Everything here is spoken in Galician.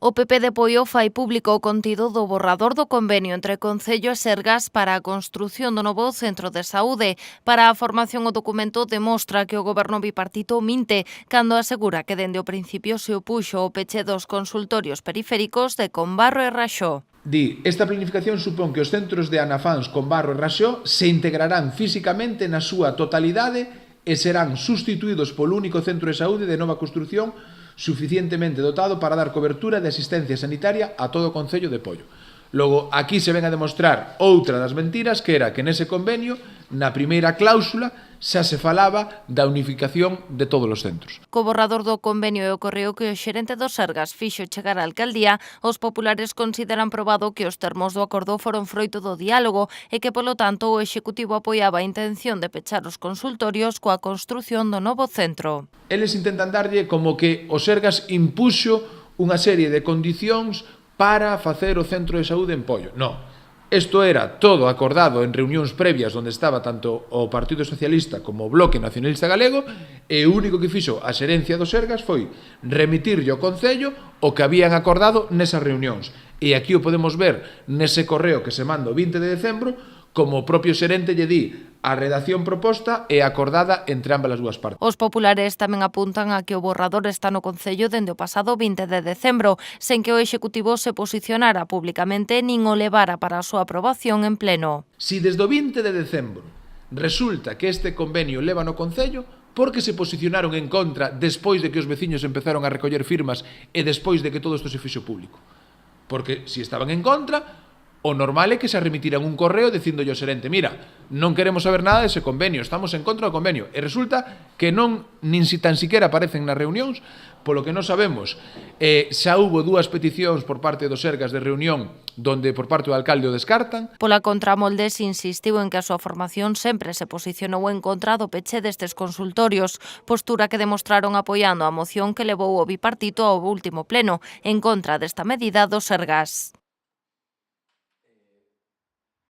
O PP de Poio fai público o contido do borrador do convenio entre Concello e Sergas para a construción do novo centro de saúde. Para a formación o documento demostra que o goberno bipartito minte cando asegura que dende o principio se opuxo ao peche dos consultorios periféricos de Combarro e Raxó. Esta planificación supón que os centros de Anafáns, Combarro e Raxó se integrarán físicamente na súa totalidade e serán sustituídos polo único centro de saúde de nova construción suficientemente dotado para dar cobertura de asistencia sanitaria a todo o Concello de Poio. Logo, aquí se ven a demostrar outra das mentiras, que era que nese convenio, na primeira cláusula, xa se falaba da unificación de todos os centros. Co borrador do convenio e o correo que o xerente do Sergas fixo chegar á alcaldía, os populares consideran probado que os termos do acordo foron froito do diálogo e que, polo tanto, o Executivo apoiaba a intención de pechar os consultorios coa construción do novo centro. Eles intentan darlle como que o Sergas impuxo unha serie de condicións para facer o centro de saúde en Poio. Non. Isto era todo acordado en reunións previas onde estaba tanto o Partido Socialista como o Bloque Nacionalista Galego e o único que fixo a xerencia do Sergas foi remitirlle ao Concello o que habían acordado nesas reunións. E aquí o podemos ver nese correo que se manda o 20 de decembro como o propio xerente lle di a redacción proposta é acordada entre ambas as dúas partes. Os populares tamén apuntan a que o borrador está no Concello dende o pasado 20 de decembro, sen que o Executivo se posicionara públicamente nin o levara para a súa aprobación en pleno. Si desde o 20 de decembro resulta que este convenio leva no Concello, por que se posicionaron en contra despois de que os veciños empezaron a recoller firmas e despois de que todo isto se fixo público? Porque se estaban en contra, o normal é que se remitiran un correo dicíndolle ao xerente: mira, non queremos saber nada dese convenio, estamos en contra do convenio. E resulta que non, nin si tan siquiera aparecen nas reunións, polo que non sabemos. Xa hubo peticións por parte dos Sergas de reunión donde por parte do alcalde o descartan. Pola contra, Moldes insistiu en que a súa formación sempre se posicionou en contra do peche destes consultorios, postura que demostraron apoiando a moción que levou o bipartito ao último pleno, en contra desta medida dos Sergas.